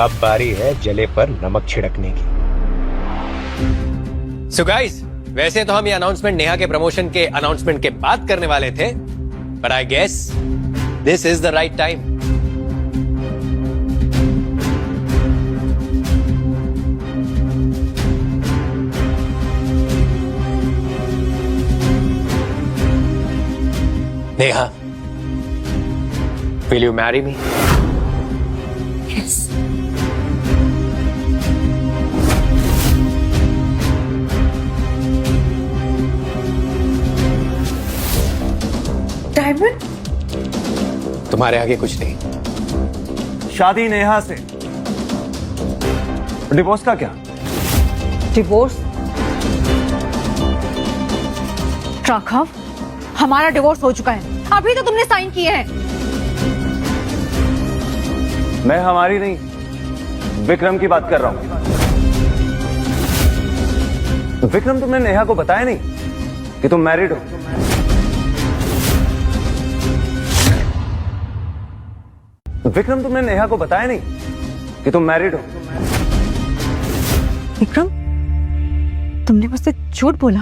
अब बारी है जले पर नमक छिड़कने की। सो गाइस, वैसे तो हम ये अनाउंसमेंट नेहा के प्रमोशन के अनाउंसमेंट के बाद करने वाले थे, but I guess this is the right time. Neha, will you marry me? Yes. Diamond, तुम्हारे आगे कुछ नहीं। शादी नेहा से, डिवोर्स का क्या? डिवोर्स? राघव, हमारा डिवोर्स हो चुका है, अभी तो तुमने साइन किए हैं। मैं हमारी नहीं, विक्रम की बात कर रहा हूं। विक्रम, तुमने नेहा को बताया नहीं कि तुम मैरिड हो? विक्रम, तुमने नेहा को बताया नहीं कि तुम मैरिड हो? विक्रम, तुमने मुझसे झूठ बोला।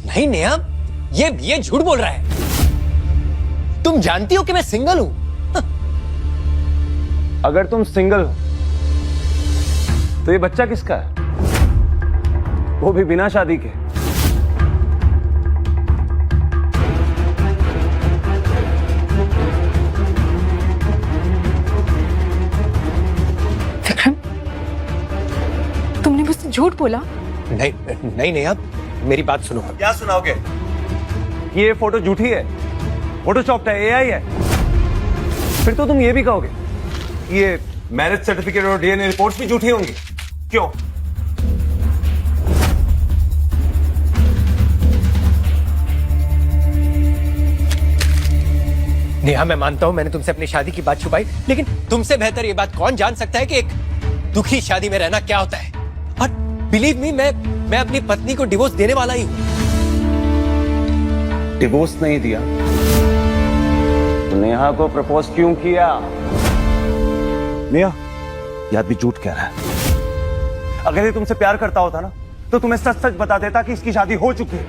नहीं नेहा, ये झूठ बोल रहा है। तुम जानती हो कि मैं सिंगल हूं। अगर तुम सिंगल हो तो ये बच्चा किसका है, वो भी बिना शादी के? विक्रम, तुमने मुझसे झूठ बोला। नहीं नहीं नेहा, मेरी बात सुनो। क्या सुनाओगे? ये फोटो झूठी है, फोटोशॉप्ड है, एआई है। फिर तो तुम ये भी कहोगे ये मैरिज सर्टिफिकेट और डीएनए रिपोर्ट्स भी झूठी होंगी। क्यों? नेहा, मैं मानता हूं मैंने तुमसे अपनी शादी की बात छुपाई, लेकिन तुमसे बेहतर ये बात कौन जान सकता है कि एक दुखी शादी में रहना क्या होता है। और बिलीव मी, मैं अपनी पत्नी को डिवोर्स देने वाला ही हूं। डिवोर्स नहीं दिया तो नेहा को प्रपोज क्यों किया? नेहा, ये आदमी झूठ कह रहा है। अगर ये तुमसे प्यार करता होता ना तो तुम्हें सच सच बता देता कि इसकी शादी हो चुकी है,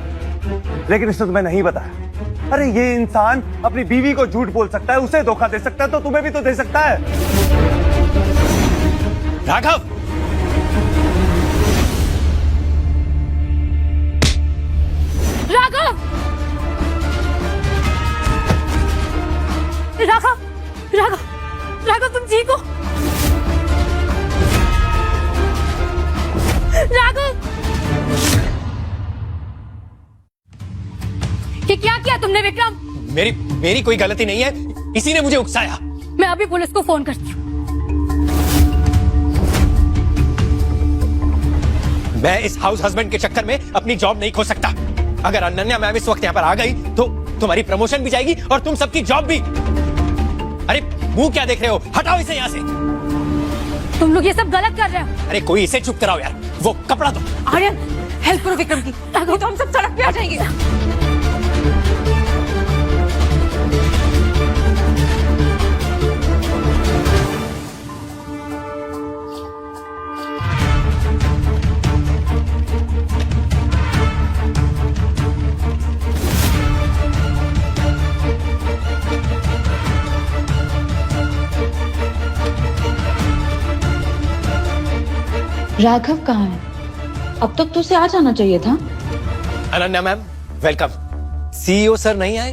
लेकिन इसने तुम्हें नहीं बताया। अरे ये इंसान अपनी बीवी को झूठ बोल सकता है, उसे धोखा दे सकता है, तो तुम्हें भी तो दे सकता है। राघव, राघव, राघव, राघव, राघव, तुम ठीक हो? राघव, ये क्या किया तुमने विक्रम? मेरी कोई गलती नहीं है, इसी ने मुझे उकसाया। मैं अभी पुलिस को फोन करती हूँ। मैं इस हाउस हस्बैंड के चक्कर में अपनी जॉब नहीं खो सकता। अगर अनन्या मैम इस वक्त यहाँ पर आ गई तो तुम्हारी प्रमोशन भी जाएगी और तुम सबकी जॉब भी। अरे मुंह क्या देख रहे हो, हटाओ इसे यहाँ से। तुम लोग ये सब गलत कर रहे हो। अरे कोई इसे चुप कराओ यार, वो कपड़ा दो। आर्यन, हेल्प करो विक्रम की, ताकि तो हम सब सड़क पे आ जाएंगे। राघव कहाँ है? अब तक तो उसे आ जाना चाहिए था। Ananya ma'am, welcome. CEO sir नहीं आए?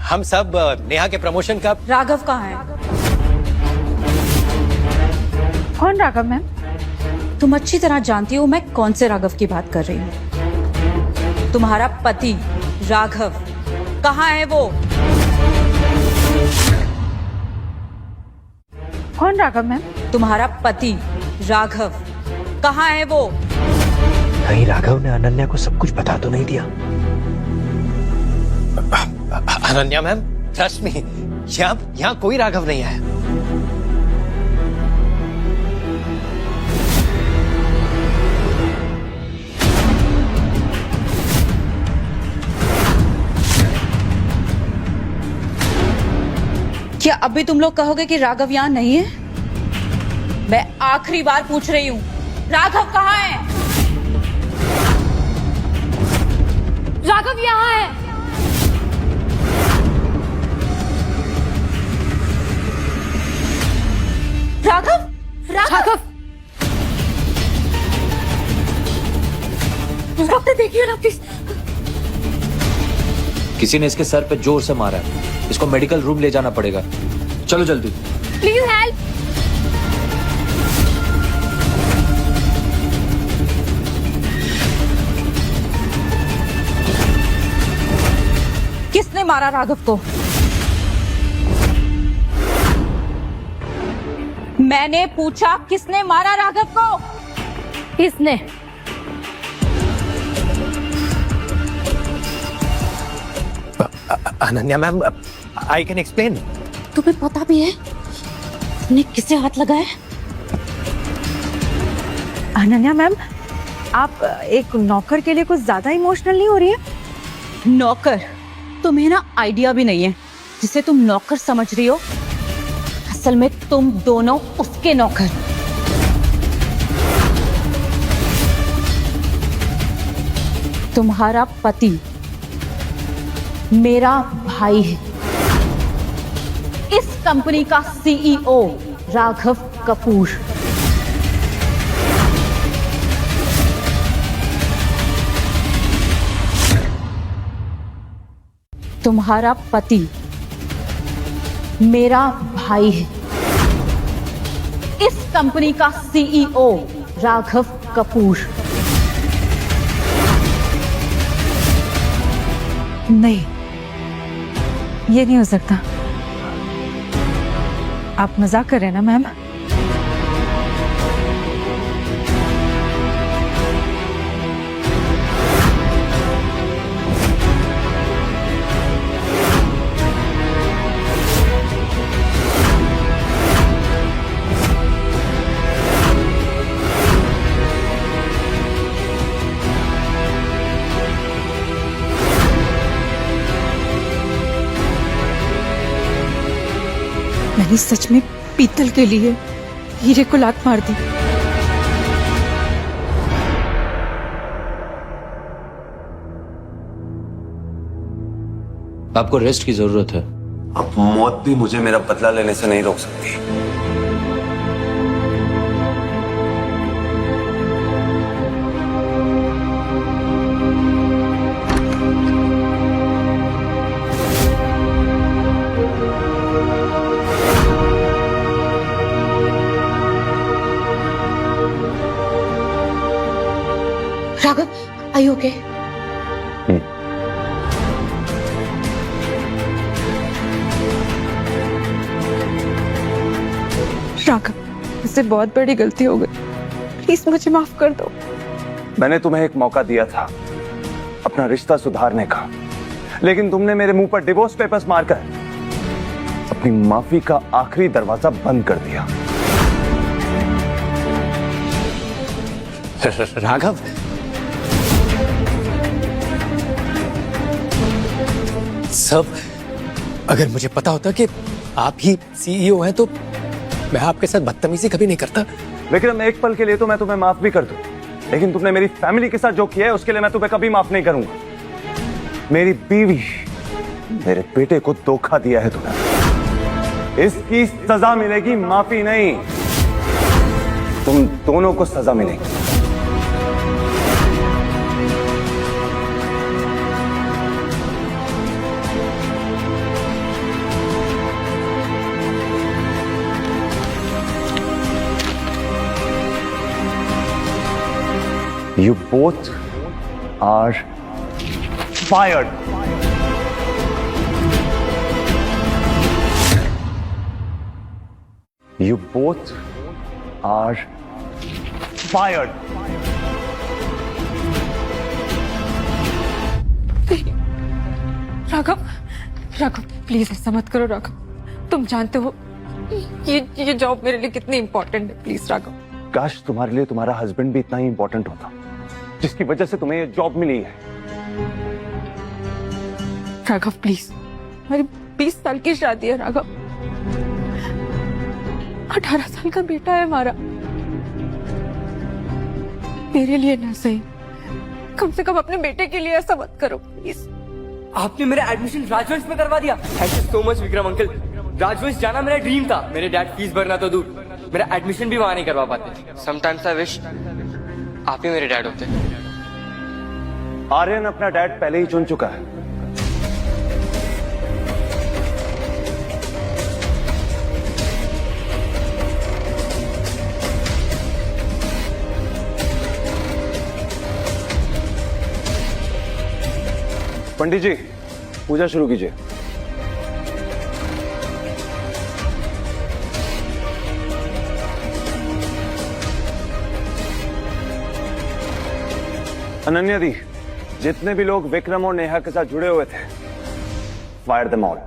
हम सब नेहा के प्रमोशन का। राघव कहाँ है? कौन राघव मैम? तुम अच्छी तरह जानती हो मैं कौन से राघव की बात कर रही हूँ। तुम्हारा पति राघव, कहाँ है वो? कौन राघव मैम? तुम्हारा पति राघव, कहाँ है वो? कहीं राघव ने अनन्या को सब कुछ बता तो नहीं दिया? अनन्या मैम, ट्रस्ट मी, यहाँ कोई राघव नहीं आया। क्या अभी तुम लोग कहोगे कि राघव यहाँ नहीं है? मैं आखिरी बार पूछ रही हूँ, राघव कहाँ है? राघव यहाँ है। राघव, राघव, डॉक्टर देखिए ना प्लीज। किसी ने इसके सर पे जोर से मारा है, इसको मेडिकल रूम ले जाना पड़ेगा। चलो जल्दी। Please help. किसने मारा राघव को? मैंने पूछा किसने मारा राघव को? इसने। Ananya ma'am, I can explain. तुम्हें पता भी है ने किसे हाथ लगाया? अनन्या मैम, आप एक नौकर के लिए कुछ ज्यादा इमोशनल नहीं हो रही है? नौकर? तुम्हें ना आइडिया भी नहीं है। जिसे तुम नौकर समझ रही हो, असल में तुम दोनों उसके नौकर। तुम्हारा पति मेरा भाई है, इस कंपनी का सीईओ राघव कपूर। तुम्हारा पति मेरा भाई है, इस कंपनी का सीईओ राघव कपूर। नहीं, ये नहीं हो सकता। आप मजाक कर रहे हैं ना मैम? मैंने सच में पीतल के लिए हीरे को लात मार दी। आपको रेस्ट की जरूरत है। अब मौत भी मुझे मेरा बदला लेने से नहीं रोक सकती। Raghav, are you okay? Raghav, इससे बहुत बड़ी गलती हो गई, प्लीज मुझे माफ कर दो। मैंने तुम्हें एक मौका दिया था अपना रिश्ता सुधारने का, लेकिन तुमने मेरे मुंह पर डिवोर्स पेपर्स मारकर अपनी माफी का आखिरी दरवाजा बंद कर दिया। राघव, सब अगर मुझे पता होता कि आप ही सीईओ हैं तो मैं आपके साथ बदतमीजी कभी नहीं करता। विक्रम, एक पल के लिए तो मैं तुम्हें माफ भी कर दूं, लेकिन तुमने मेरी फैमिली के साथ जो किया है उसके लिए मैं तुम्हें कभी माफ नहीं करूंगा। मेरी बीवी, मेरे बेटे को धोखा दिया है तुमने। इसकी सजा मिलेगी, माफी नहीं। तुम दोनों को सजा मिलेगी। You both are fired. You both are fired. Raghav, Raghav please ऐसा मत करो राघव। तुम जानते हो ये जॉब मेरे लिए कितनी इंपॉर्टेंट है। प्लीज राघव। काश तुम्हारे लिए तुम्हारा हस्बैंड भी इतना ही इंपॉर्टेंट होता, जिसकी वजह से तुम्हें ये जॉब मिली है। राघव प्लीज, हमारी 20 साल की शादी है राघव। 18 साल का बेटा है हमारा। मेरे लिए ना सही, कम से कम अपने बेटे के लिए ऐसा मत करो प्लीज। आपने मेरा एडमिशन राजवंश में करवा दिया। Thank you so much Vikram uncle. राजवंश जाना मेरा ड्रीम था। मेरे डैड फीस भरना तो दूर, मेरा एडमिशन भी वहां नहीं करवा पाते। समटाइम्स आई विश आप ही मेरे डैड होते। आर्यन अपना डैड पहले ही चुन चुका है। पंडित जी, पूजा शुरू कीजिए। अनन्या दी, जितने भी लोग विक्रम और नेहा के साथ जुड़े हुए थे, फायर देम ऑल।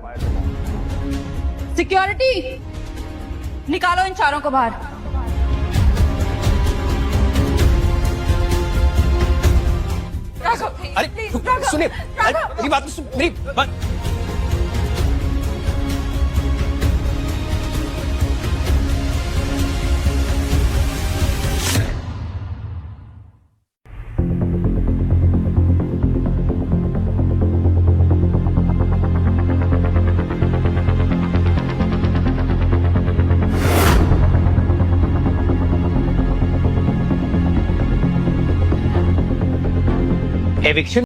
सिक्योरिटी, निकालो इन चारों को बाहर। अरे सुनिए, मेरी बात मेरी बात। एविक्शन